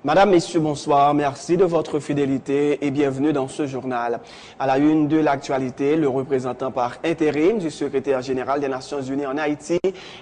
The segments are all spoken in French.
Madame, Messieurs, bonsoir. Merci de votre fidélité et bienvenue dans ce journal. À la une de l'actualité, le représentant par intérim du secrétaire général des Nations Unies en Haïti,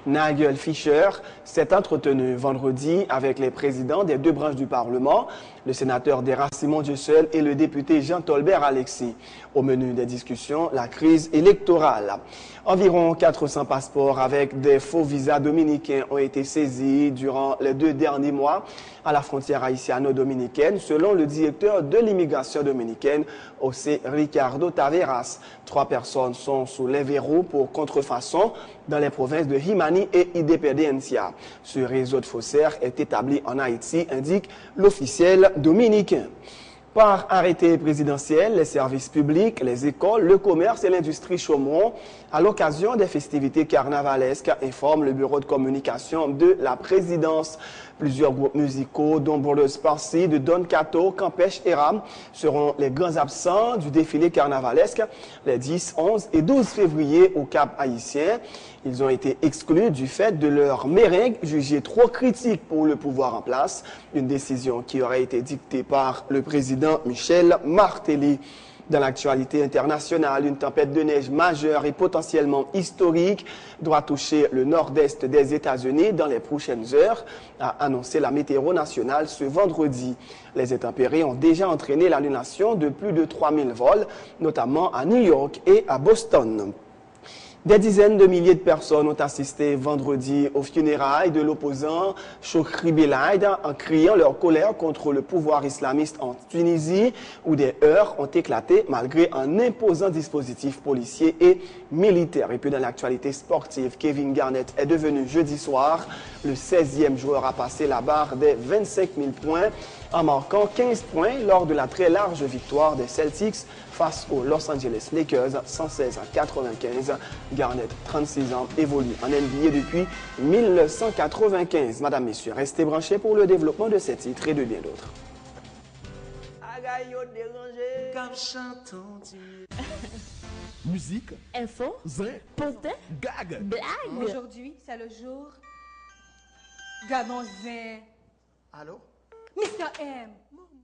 Nigel Fisher, s'est entretenu vendredi avec les présidents des deux branches du Parlement, le sénateur Dera Simon Dieuseul et le député Jean Tolbert Alexis. Au menu des discussions, la crise électorale. Environ 400 passeports avec des faux visas dominicains ont été saisis durant les 2 derniers mois à la frontière haïtiano-dominicaine, selon le directeur de l'immigration dominicaine, José Ricardo Taveras. 3 personnes sont sous les verrous pour contrefaçon dans les provinces de Himani et Independencia. Ce réseau de faussaires est établi en Haïti, indique l'officiel dominicain. Par arrêté présidentiel, les services publics, les écoles, le commerce et l'industrie chômeront à l'occasion des festivités carnavalesques, informe le bureau de communication de la présidence. Plusieurs groupes musicaux, dont Brothers Parsi de Don Cato, Campèche et Ram, seront les grands absents du défilé carnavalesque les 10, 11 et 12 février au Cap Haïtien. Ils ont été exclus du fait de leur merengue jugée trop critique pour le pouvoir en place, une décision qui aurait été dictée par le président Michel Martelly. Dans l'actualité internationale, une tempête de neige majeure et potentiellement historique doit toucher le nord-est des États-Unis dans les prochaines heures, a annoncé la météo nationale ce vendredi. Les intempéries ont déjà entraîné l'annulation de plus de 3000 vols, notamment à New York et à Boston. Des dizaines de milliers de personnes ont assisté vendredi aux funérailles de l'opposant Chokri Belaid en criant leur colère contre le pouvoir islamiste en Tunisie, où des heurts ont éclaté malgré un imposant dispositif policier et militaire. Et puis dans l'actualité sportive, Kevin Garnett est devenu jeudi soir le 16e joueur à passer la barre des 25 000 points en marquant 15 points lors de la très large victoire des Celtics face aux Los Angeles Lakers 116-95. Garnett, 36 ans, évolue en NBA depuis 1995. Madame, Messieurs, restez branchés pour le développement de ces titres et de bien d'autres. Musique, info, zin, pontin, gag, blague. Aujourd'hui, c'est le jour. Gadonzin. Allô? Mr. M.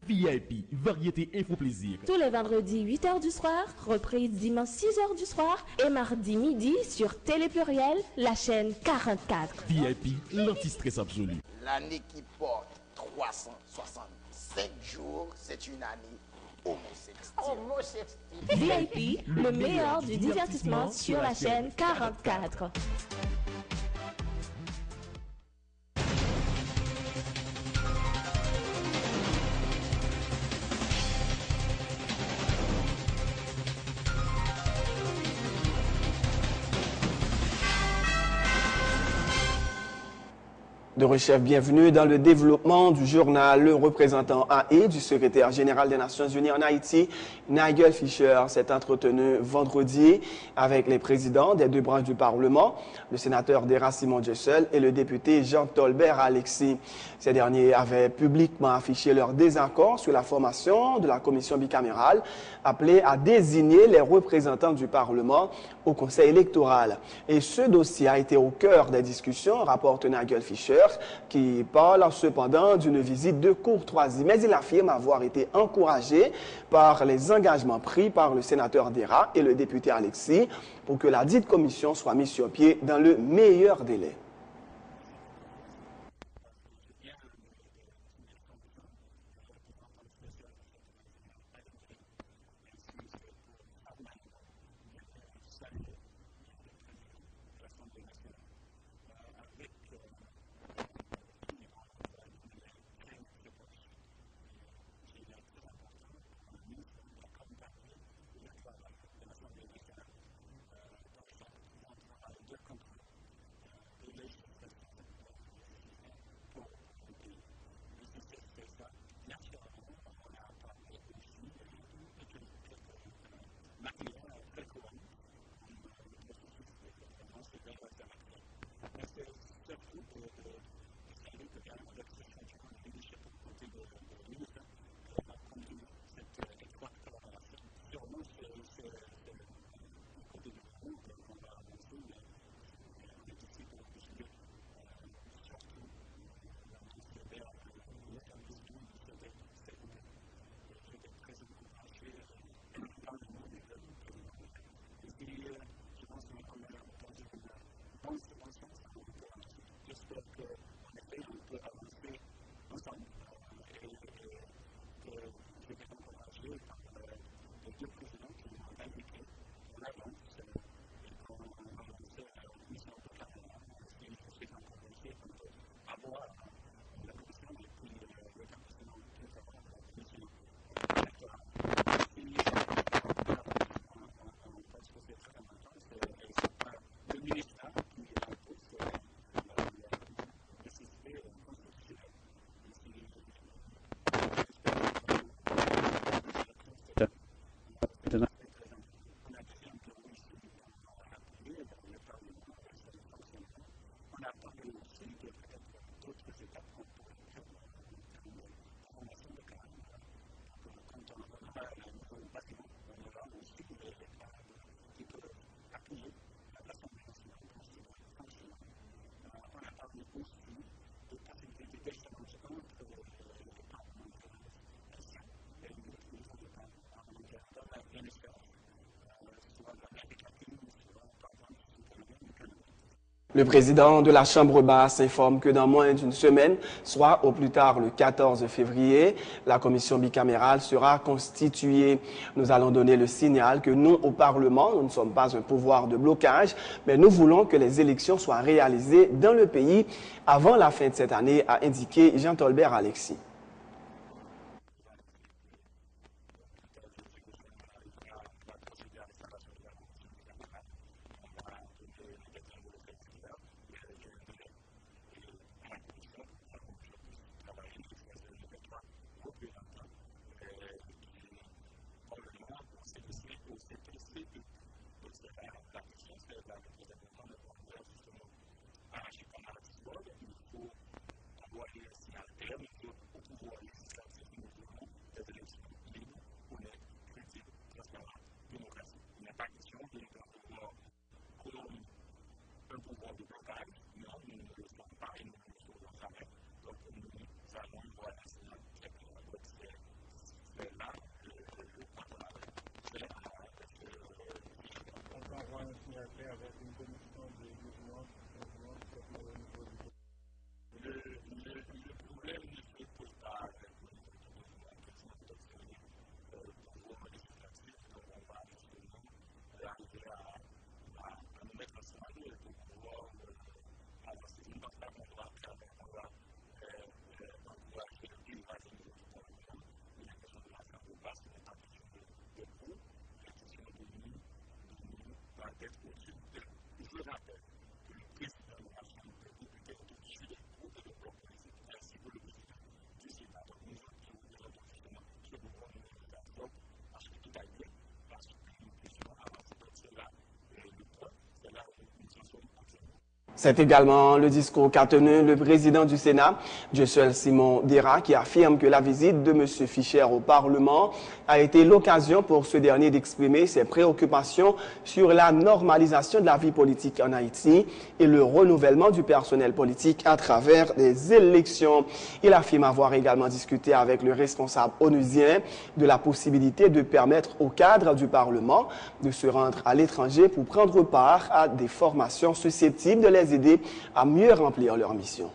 VIP, variété info plaisir. Tous les vendredis 8h du soir, reprise dimanche 6h du soir et mardi midi sur Télé Pluriel, la chaîne 44. VIP, l'anti-stress absolu. L'année qui porte 365 jours, c'est une année homosexuelle. VIP, le meilleur du divertissement sur la chaîne 44. De Rechef, bienvenue dans le développement du journal. Le représentant AI du secrétaire général des Nations Unies en Haïti, Nigel Fisher, s'est entretenu vendredi avec les présidents des deux branches du Parlement, le sénateur Dera Simon Dieuseul et le député Jean Tolbert Alexis. Ces derniers avaient publiquement affiché leur désaccord sur la formation de la commission bicamérale appelée à désigner les représentants du Parlement au Conseil électoral. Et ce dossier a été au cœur des discussions, rapporte Nigel Fisher, qui parle cependant d'une visite de courtoisie. Mais il affirme avoir été encouragé par les engagements pris par le sénateur Dera et le député Alexis pour que la dite commission soit mise sur pied dans le meilleur délai. Le président de la Chambre basse informe que dans moins d'une semaine, soit au plus tard le 14 février, la commission bicamérale sera constituée. Nous allons donner le signal que nous, au Parlement, nous ne sommes pas un pouvoir de blocage, mais nous voulons que les élections soient réalisées dans le pays avant la fin de cette année, a indiqué Jean-Tolbert Alexis. C'est également le discours qu'a tenu le président du Sénat, Josuel Simon Dera, qui affirme que la visite de M. Fischer au Parlement a été l'occasion pour ce dernier d'exprimer ses préoccupations sur la normalisation de la vie politique en Haïti et le renouvellement du personnel politique à travers des élections. Il affirme avoir également discuté avec le responsable onusien de la possibilité de permettre aux cadres du Parlement de se rendre à l'étranger pour prendre part à des formations susceptibles de les aider à mieux remplir leur mission.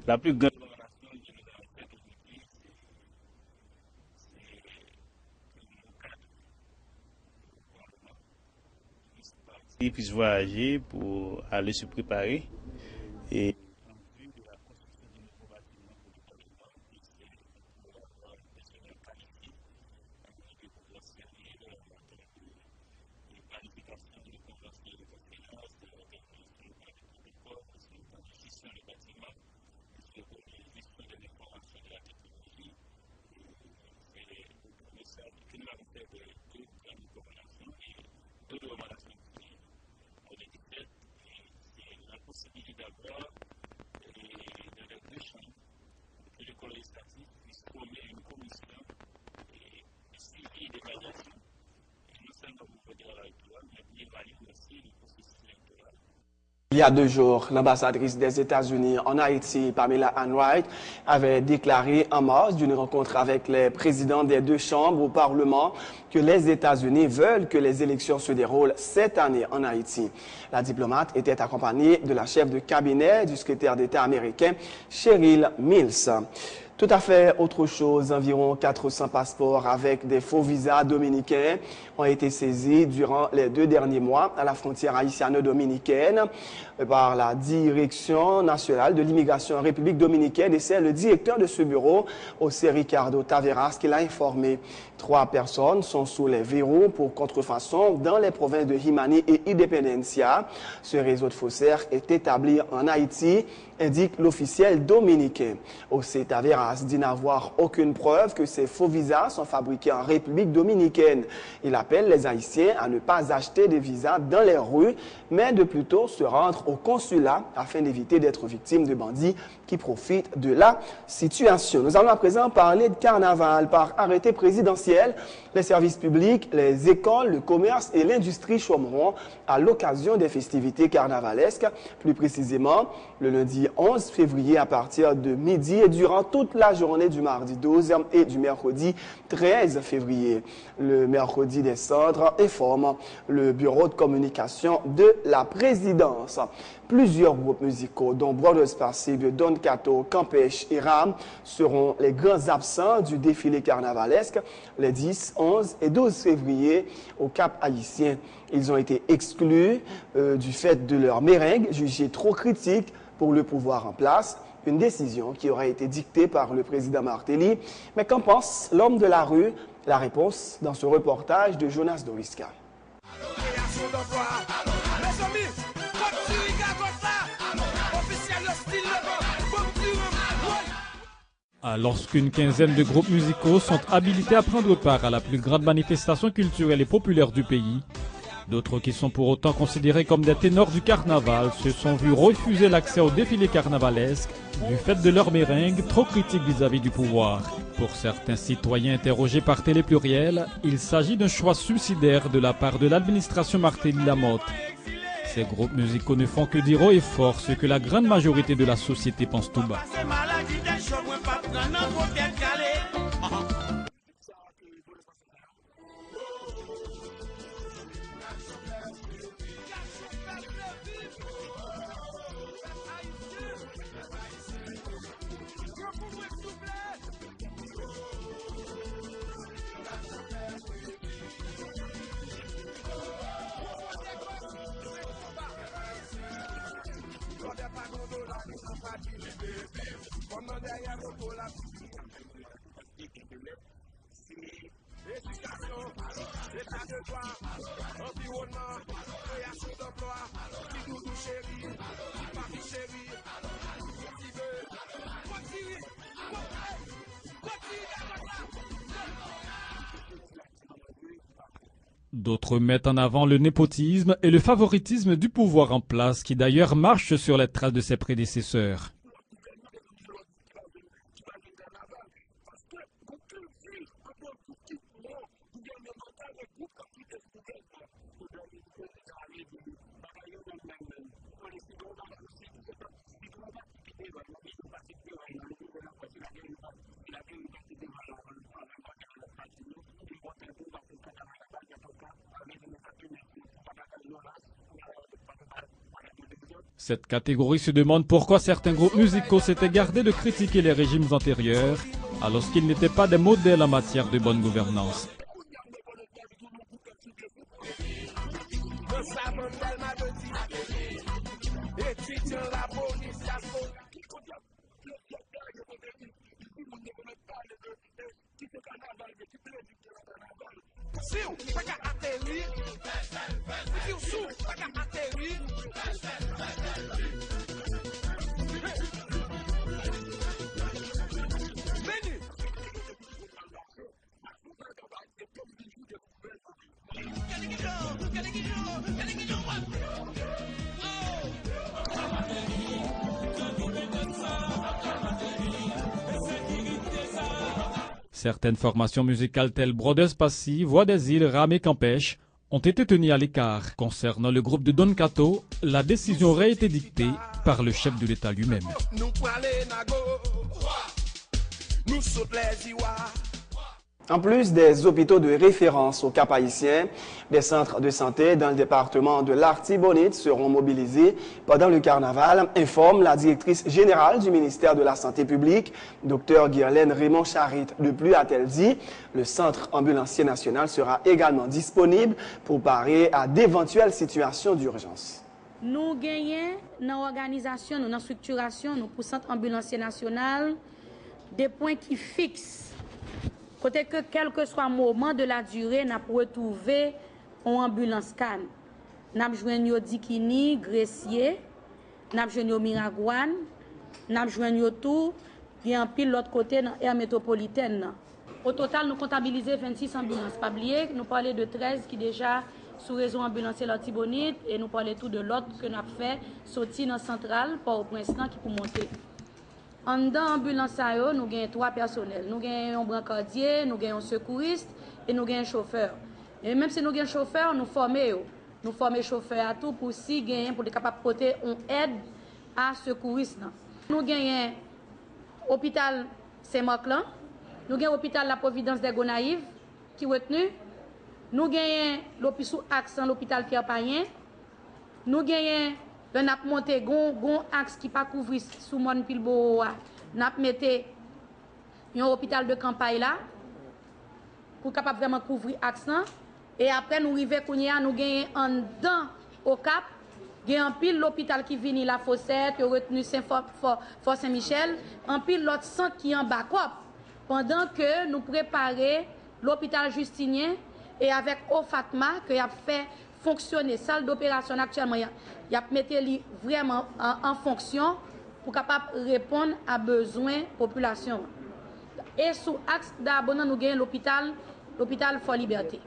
La plus grande ils puissent voyager pour aller se préparer et Il y a 2 jours, l'ambassadrice des États-Unis en Haïti, Pamela Anwright, avait déclaré en mars d'une rencontre avec les présidents des 2 chambres au Parlement que les États-Unis veulent que les élections se déroulent cette année en Haïti. La diplomate était accompagnée de la chef de cabinet du secrétaire d'État américain, Cheryl Mills. Tout à fait autre chose. Environ 400 passeports avec des faux visas dominicains ont été saisis durant les 2 derniers mois à la frontière haïtiano-dominicaine par la Direction nationale de l'immigration en République dominicaine. Et c'est le directeur de ce bureau, José Ricardo Taveras, qui l'a informé. 3 personnes sont sous les verrous pour contrefaçon dans les provinces de Himani et Independencia. Ce réseau de faussaires est établi en Haïti, indique l'officiel dominicain. José Taveras dit n'avoir aucune preuve que ces faux visas sont fabriqués en République dominicaine. Il appelle les Haïtiens à ne pas acheter des visas dans les rues, mais de plutôt se rendre au consulat afin d'éviter d'être victime de bandits qui profitent de la situation. Nous allons à présent parler de carnaval. Par arrêté présidentiel, les services publics, les écoles, le commerce et l'industrie chômeront à l'occasion des festivités carnavalesques. Plus précisément, le lundi 11 février à partir de midi et durant toute la journée du mardi 12 et du mercredi 13 février. Le mercredi des centres informe le bureau de communication de la présidence. Plusieurs groupes musicaux, dont Brothers Passy de Don Cato, Campeche et Ram, seront les grands absents du défilé carnavalesque les 10, 11 et 12 février au Cap Haïtien. Ils ont été exclus du fait de leur merengue, jugée trop critique pour le pouvoir en place. Une décision qui aurait été dictée par le président Martelly. Mais qu'en pense l'homme de la rue? La réponse dans ce reportage de Jonas Doriska. Alors qu'une quinzaine de groupes musicaux sont habilités à prendre part à la plus grande manifestation culturelle et populaire du pays, d'autres qui sont pour autant considérés comme des ténors du carnaval se sont vus refuser l'accès au défilé carnavalesque du fait de leur merengue trop critique vis-à-vis du pouvoir. Pour certains citoyens interrogés par Télépluriel, il s'agit d'un choix suicidaire de la part de l'administration Martelly-Lamotte. Ces groupes musicaux ne font que dire haut et fort ce que la grande majorité de la société pense tout bas. D'autres mettent en avant le népotisme et le favoritisme du pouvoir en place qui d'ailleurs marche sur les traces de ses prédécesseurs. Cette catégorie se demande pourquoi certains groupes musicaux s'étaient gardés de critiquer les régimes antérieurs, alors qu'ils n'étaient pas des modèles en matière de bonne gouvernance. Certaines formations musicales telles Brothers Passy, Voix des Îles, Ram et Campeche ont été tenues à l'écart. Concernant le groupe de Don Cato, la décision aurait été dictée par le chef de l'État lui-même. En plus des hôpitaux de référence au Cap-Haïtien, des centres de santé dans le département de l'Artibonite seront mobilisés pendant le carnaval, informe la directrice générale du ministère de la Santé publique, Dr Guirlaine Raymond Charit. De plus, a-t-elle dit, le centre ambulancier national sera également disponible pour parer à d'éventuelles situations d'urgence. Nous gagnons dans l'organisation, dans la structuration, nous pour le centre ambulancier national, des points qui fixent. Côté que quel que soit le moment de la durée, nous avons retrouvé une ambulance canne. Nous avons joué au Dikini, Gressier, nous avons joué au Miragouane, nous avons joué tout, et en pile l'autre côté dans l'aire métropolitaine. Au total, nous comptabilisons 26 ambulances. Pas oublier, nous parlons de 13 qui déjà sous réseau ambulancier l'Artibonite et nous parlons tout de l'autre que nous avons fait sortir dans la centrale pour au prince qui pour monter. En dedans ambulance, nous avons 3 personnels. Nous avons un brancardier, nous avons un secouriste et nous avons un chauffeur. Et même si nous avons un chauffeur, nous formons. Nous formons chauffeur à tout pour si gagner pour être capable de porter une aide à secouriste. Nous avons l'hôpital Saint-Marc, nous avons l'hôpital La Providence des Gonaïves qui est retenu. Nous avons l'hôpital Axe, l'hôpital Pierre-Payen. Nous avons le nap monté gon axe qui pas couvrir sous mon pilbo. Nap metté un hôpital de campagne là pour capable vraiment couvrir axe là. Et après nous arriver kounya nous gagnons en dedans au Cap, gagne en pile l'hôpital qui vini la Fossette, qui retenu Fort Saint-Michel, en pile l'autre centre qui en backup pendant que nous préparer l'hôpital Justinien et avec Ofatma que y a fait fonctionner salle d'opération actuellement il a mis vraiment en fonction pour capable répondre à besoins population. Et sous axe d'abonnement nous gagnons l'hôpital Fort Liberté.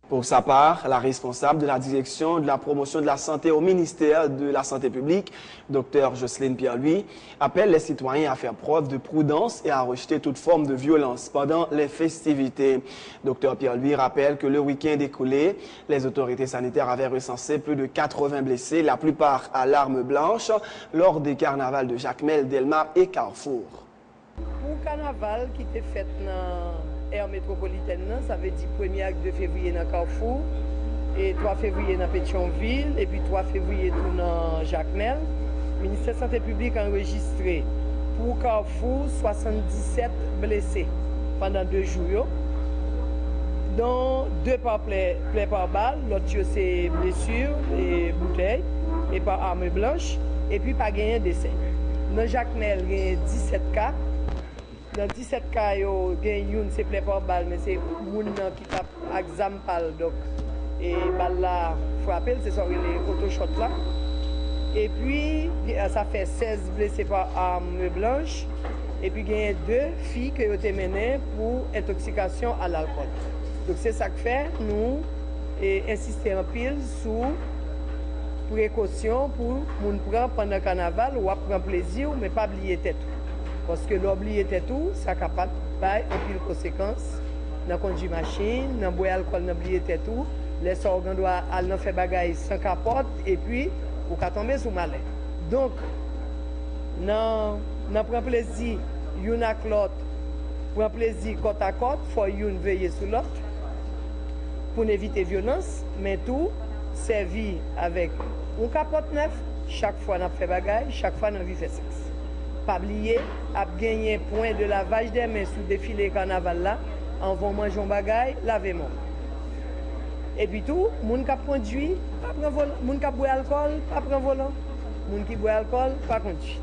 Pour sa part, la responsable de la direction de la promotion de la santé au ministère de la Santé publique, Dr Jocelyne Pierre-Louis, appelle les citoyens à faire preuve de prudence et à rejeter toute forme de violence pendant les festivités. Dr Pierre-Louis rappelle que le week-end écoulé, les autorités sanitaires avaient recensé plus de 80 blessés, la plupart à l'arme blanche, lors des carnavals de Jacmel, Delmar et Carrefour. Pour le carnaval qui était fait dans l'aire métropolitaine, ça veut dire 1er 2 février dans Carrefour, et 3 février dans Pétionville, et puis 3 février tout dans Jacmel. Le ministère de la Santé publique a enregistré pour Carrefour 77 blessés pendant 2 jours, dont 2 par plaie par balle, l'autre c'est blessures et bouteilles, et par arme blanche, et puis pas gagné d'essai. Dans Jacmel, il y a 17 cas. Dans 17 cas, il y a une c'est plaie par balle, mais c'est moun qui tape exam pal donc et balle là frappé, c'est ça les autoshot là. Et puis ça fait 16 blessés par arme blanche et puis il y a 2 filles qui ont été menées pour intoxication à l'alcool. Donc c'est ça que fait nous et insister en pile sur précaution pour moun prendre pendant le carnaval ou prendre plaisir mais pas oublier tête. Parce que l'oublier tout, ça capable de pile conséquences dans conduire machine, dans boire alcool, dans oublier tout, les organes doivent aller faire bagaille sans capote et puis pour qu'à tomber sous malin. Donc dans prend plaisir une avec l'autre, prend plaisir côte à côte, faut une veiller sur l'autre pour éviter violence, mais tout servi avec un capote neuf chaque fois n'a fait bagaille, chaque fois n'a vu fait sexe. Pas oublier, à gagner point de lavage des mains sous défilé carnaval là, en vont manger un bagaille, lavez-moi. Et puis tout, moun qui conduit, pas prendre volant, moun qui boit alcool, pas prendre volant, moun qui boit alcool, pas conduire.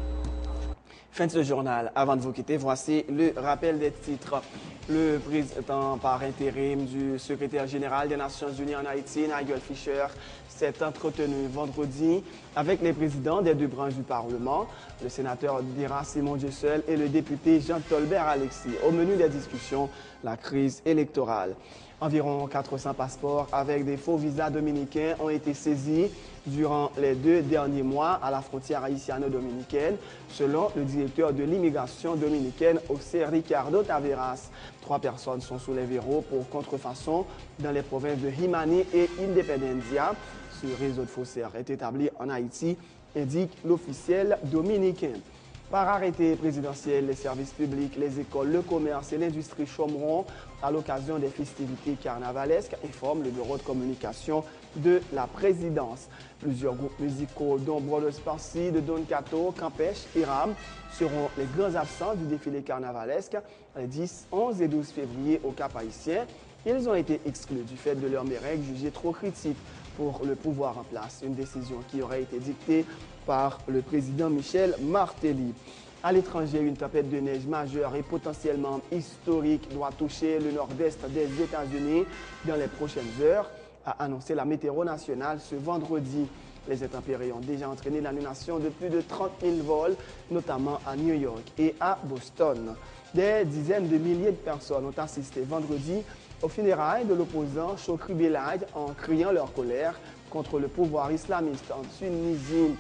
Fin de ce journal. Avant de vous quitter, voici le rappel des titres. Le président par intérim du secrétaire général des Nations Unies en Haïti, Nigel Fisher, s'est entretenu vendredi avec les présidents des 2 branches du Parlement, le sénateur d'Ira Simon Dieuseul et le député Jean Tolbert Alexis. Au menu des discussions, la crise électorale. Environ 400 passeports avec des faux visas dominicains ont été saisis durant les 2 derniers mois à la frontière haïtiano-dominicaine, selon le directeur de l'immigration dominicaine, José Ricardo Taveras. 3 personnes sont sous les verrous pour contrefaçon dans les provinces de Jimani et Independencia. Ce réseau de faussaires est établi en Haïti, indique l'officiel dominicain. Par arrêté présidentiel, les services publics, les écoles, le commerce et l'industrie chômeront à l'occasion des festivités carnavalesques, informe le bureau de communication de la présidence. Plusieurs groupes musicaux, dont Brothers Parsi, de Don Cato, Campèche et Ram, seront les grands absents du défilé carnavalesque les 10, 11 et 12 février au Cap-Haïtien. Ils ont été exclus du fait de leur mérite jugée trop critique pour le pouvoir en place. Une décision qui aurait été dictée par le président Michel Martelly. À l'étranger, une tempête de neige majeure et potentiellement historique doit toucher le nord-est des États-Unis dans les prochaines heures, a annoncé la météo nationale ce vendredi. Les intempéries ont déjà entraîné l'annulation de plus de 30 000 vols, notamment à New York et à Boston. Des dizaines de milliers de personnes ont assisté vendredi aux funérailles de l'opposant Chokri Belaid en criant leur colère contre le pouvoir islamiste en Tunisie.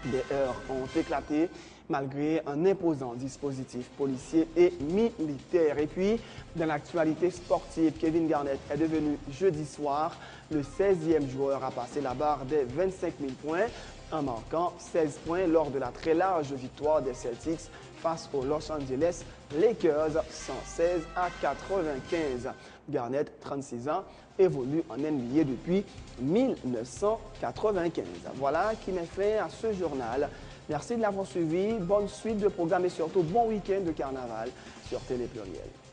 Des heurts ont éclaté malgré un imposant dispositif policier et militaire. Et puis, dans l'actualité sportive, Kevin Garnett est devenu jeudi soir le 16e joueur à passer la barre des 25 000 points en marquant 16 points lors de la très large victoire des Celtics face aux Los Angeles Lakers, 116 à 95. Garnett, 36 ans, évolue en NBA depuis 1995. Voilà qui met fin à ce journal. Merci de l'avoir suivi. Bonne suite de programme et surtout bon week-end de carnaval sur Télé Pluriel.